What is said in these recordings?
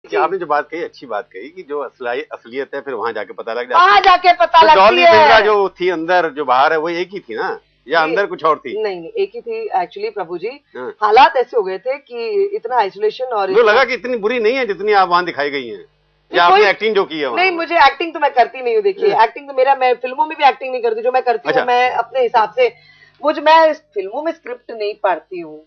कि आपने जो बात कही अच्छी बात कही कि जो असलियत है फिर वहां जाके पता लग जाता है। वहां जाके पता तो लगती डॉली है। बिंद्रा जो थी अंदर जो बाहर है वो एक ही थी ना, या अंदर कुछ और थी? नहीं, एक ही थी एक्चुअली प्रभु जी। हालात ऐसे हो गए थे कि इतना आइसोलेशन और मुझे लगा कि इतनी बुरी नहीं है जितनी आप वहां दिखाई गई हैं, या आपने एक्टिंग जो की है वहां। नहीं, मुझे एक्टिंग तो मैं करती नहीं हूँ। देखिए, एक्टिंग तो मैं फिल्मों में भी एक्टिंग नहीं करती। जो मैं करती हूँ मैं अपने हिसाब से, मैं फिल्मों में स्क्रिप्ट नहीं पढ़ती हूँ।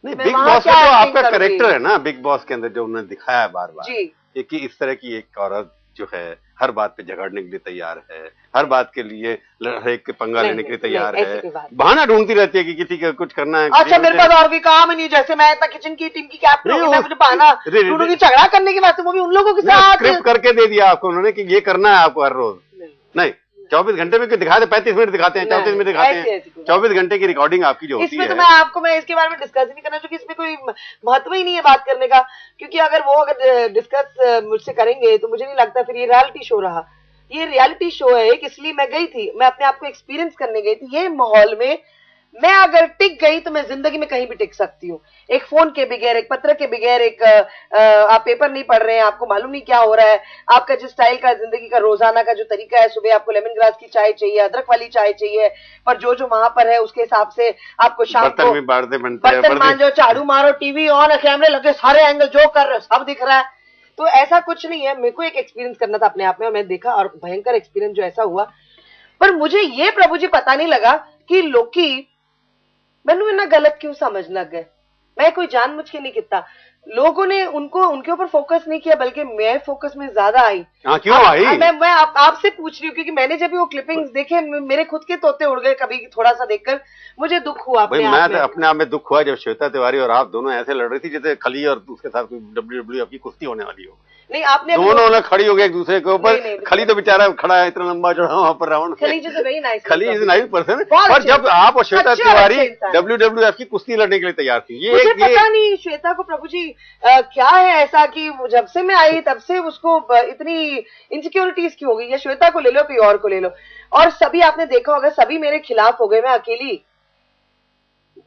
नहीं, बिग बॉस में तो आपका कैरेक्टर है ना, बिग बॉस के अंदर जो उन्होंने दिखाया है बार बार कि इस तरह की एक औरत जो है हर बात पे झगड़ने के लिए तैयार है, हर बात के लिए हर एक के पंगा लेने के लिए तैयार है, बहाना ढूंढती रहती है कि किसी का कुछ करना है। अच्छा, मेरे पास और भी काम नहीं, जैसे मैं किचन की टीम की कैप्टन हूँ, मैं मुझे बहाना ढूंढूंगी झगड़ा करने के वास्ते, वो भी उन लोगों के साथ। स्क्रिप्ट करके दे दिया आपको उन्होंने कि ये करना है आपको हर रोज। नहीं 24 घंटे में दिखाते, 35 मिनट दिखाते हैं, 34 मिनट दिखाते हैं, 24 घंटे की रिकॉर्डिंग आपकी जो होती है। इसमें तो मैं इसके बारे में डिस्कस नहीं करना, क्योंकि इसमें कोई महत्व ही नहीं है बात करने का। क्योंकि अगर डिस्कस मुझसे करेंगे तो मुझे नहीं लगता फिर ये रियलिटी शो रहा। ये रियलिटी शो है, इसलिए मैं गई थी, मैं अपने आप को एक्सपीरियंस करने गई थी। ये माहौल में मैं अगर टिक गई तो मैं जिंदगी में कहीं भी टिक सकती हूँ। एक फोन के बगैर, एक पत्र के बगैर, आप पेपर नहीं पढ़ रहे हैं, आपको मालूम नहीं क्या हो रहा है, आपका जिस स्टाइल का जिंदगी का रोजाना का जो तरीका है, सुबह आपको लेमन ग्रास की चाय चाहिए, अदरक वाली चाय चाहिए, पर जो वहां पर है उसके हिसाब से आपको शाम को बर्तन मांजो, झाड़ू मारो, टीवी ऑन, कैमरे लगे, सारे एंगल जो कर रहे सब दिख रहा है। तो ऐसा कुछ नहीं है। मेरे को एक एक्सपीरियंस करना था अपने आप में, और मैं देखा, और भयंकर एक्सपीरियंस जो ऐसा हुआ। पर मुझे ये प्रभु जी पता नहीं लगा कि लोकी मैनू इतना गलत क्यों समझ लग गए। मैं कोई जानबूझ के नहीं किया, लोगों ने उनके ऊपर फोकस नहीं किया, बल्कि मैं फोकस में ज्यादा आई। क्यों आई? मैं आपसे पूछ रही हूँ, क्योंकि मैंने जब वो क्लिपिंग्स देखे मेरे खुद के तोते उड़ गए कभी थोड़ा सा देखकर, मुझे दुख हुआ अपने आप में। अपने आप में दुख हुआ जब श्वेता तिवारी और आप दोनों ऐसे लड़ रही थी जैसे खली और उसके साथ WWE की कुश्ती होने वाली हो। नहीं, आपने दोनों ने खड़ी हो गए एक दूसरे के ऊपर। खली तो बेचारा खड़ा है इतना लंबा चौड़ा वहां पर राउंड। खली इज वेरी नाइस, खली इज नाइस पर्सन। और जब आप और श्वेता तिवारी WWF की कुश्ती लड़ने के लिए तैयार थी, ये मुझे पता नहीं श्वेता को प्रभु जी क्या है ऐसा कि जब से मैं आई तब से उसको इतनी इनसिक्योरिटीज क्यों हो गई। या श्वेता को ले लो, कोई और को ले लो, और सभी आपने देखा होगा सभी मेरे खिलाफ हो गए। मैं अकेली,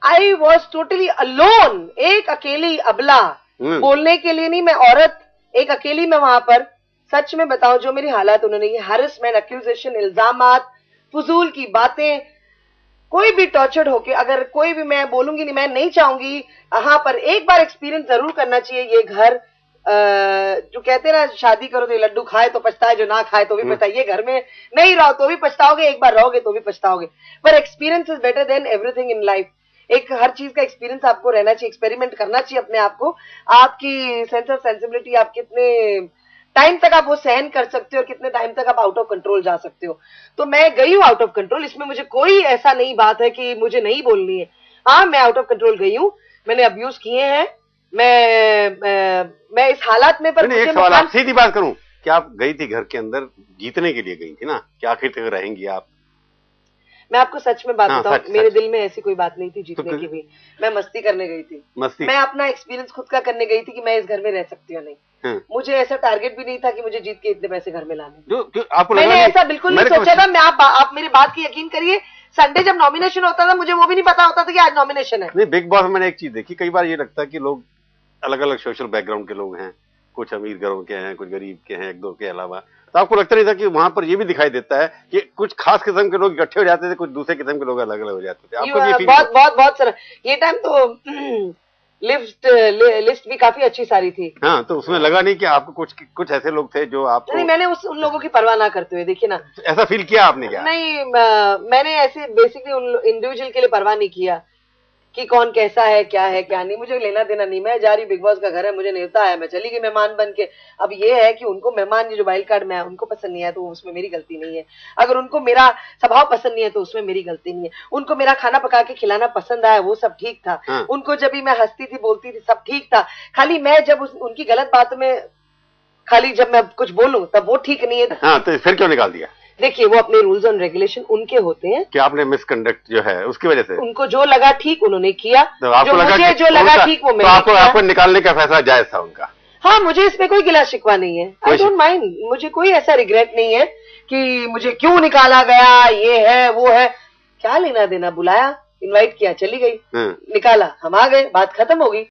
आई वॉज टोटली अलोन, एक अकेली अबला, बोलने के लिए नहीं, मैं औरत, एक अकेली मैं वहां पर। सच में बताऊं, जो मेरी हालात उन्होंने, ये हैरेसमेंट, एक्यूजेशन, इल्जामात, फजूल की बातें, कोई भी टॉर्चर्ड होके, अगर कोई भी, मैं बोलूंगी नहीं, मैं नहीं चाहूंगी। हाँ, पर एक बार एक्सपीरियंस जरूर करना चाहिए। ये घर जो कहते हैं ना, शादी करो तो लड्डू खाए तो पछताए, जो ना खाए तो भी पछताए। ये घर में नहीं रहो तो भी पछताओगे, एक बार रहोगे तो भी पछताओगे। पर experience is better than everything in life. एक हर चीज का एक्सपीरियंस आपको रहना चाहिए, एक्सपेरिमेंट करना चाहिए अपने आप को। आपकी सेंस ऑफ सेंसिबिलिटी, आप कितने टाइम तक आप वो सहन कर सकते हो और कितने टाइम तक आप आउट ऑफ कंट्रोल जा सकते हो। तो मैं गई हूँ आउट ऑफ कंट्रोल, इसमें मुझे कोई ऐसा नहीं बात है कि मुझे नहीं बोलनी है। हाँ, मैं आउट ऑफ कंट्रोल गई हूँ, मैंने अब्यूज किए हैं, मैं इस हालात में। पर एक सवाल, आप सीधी बात करूं, क्या आप गई थी घर के अंदर जीतने के लिए गई थी ना, क्या आखिर तक रहेंगी आप? मैं आपको सच में बात बताऊं, मेरे दिल में ऐसी कोई बात नहीं थी जीतने की भी। मैं मस्ती करने गई थी। मैं अपना एक्सपीरियंस खुद का करने गई थी कि मैं इस घर में रह सकती हूँ नहीं। मुझे ऐसा टारगेट भी नहीं था कि मुझे जीत के इतने पैसे घर में लाने। मैंने ऐसा बिल्कुल नहीं सोचा था। मैं आप मेरी बात की यकीन करिए, संडे जब नॉमिनेशन होता था मुझे वो भी नहीं पता होता था कि आज नॉमिनेशन है। नहीं, बिग बॉस में मैंने एक चीज देखी, कई बार ये लगता है कि लोग अलग अलग सोशल बैकग्राउंड के लोग हैं, कुछ अमीर घरों के हैं, कुछ गरीब के हैं, एक दो के अलावा। तो आपको लगता नहीं था कि वहां पर ये भी दिखाई देता है कि कुछ खास किस्म के लोग इकट्ठे हो जाते थे, कुछ दूसरे किस्म के लोग अलग अलग हो जाते थे? आपको ये बहुत सारा ये टाइम तो लिस्ट भी काफी अच्छी सारी थी। हाँ, तो उसमें लगा नहीं कि आपको कुछ ऐसे लोग थे जो आपको? नहीं, मैंने उन लोगों की परवाह ना करते हुए, देखिए ना, ऐसा फील किया आपने क्या? नहीं, मैंने ऐसे बेसिकली उन इंडिविजुअल के लिए परवाह नहीं किया कि कौन कैसा है, क्या है, क्या नहीं, मुझे लेना देना नहीं। मैं जा रही, बिग बॉस का घर है, मुझे न्योता है, मैं चली गई मेहमान बन के। अब ये है कि उनको मेहमान, जो वाइल्ड कार्ड में है, उनको पसंद नहीं है तो उसमें मेरी गलती नहीं है। अगर उनको मेरा स्वभाव पसंद नहीं है तो उसमें मेरी गलती नहीं है। उनको मेरा खाना पका के खिलाना पसंद आया, वो सब ठीक था। उनको जब भी मैं हंसती थी, बोलती थी, सब ठीक था। खाली मैं जब उनकी गलत बात में, खाली जब मैं कुछ बोलूं तब वो ठीक नहीं है। हाँ, तो फिर क्यों निकाल दिया? देखिए, वो अपने रूल्स एंड रेगुलेशन उनके होते हैं कि आपने मिसकंडक्ट जो है उसकी वजह से उनको जो लगा ठीक उन्होंने किया, तो आपको जो लगा जो लगा ठीक वो मैंने किया। आपको निकालने का फैसला जायज था उनका? हाँ, मुझे इसमें कोई गिला शिकवा नहीं है। आई डोंट माइंड, मुझे कोई ऐसा रिग्रेट नहीं है कि मुझे क्यों निकाला गया, ये है वो है, क्या लेना देना। बुलाया, इनवाइट किया, चली गई, निकाला, हम आ गए, बात खत्म हो गई।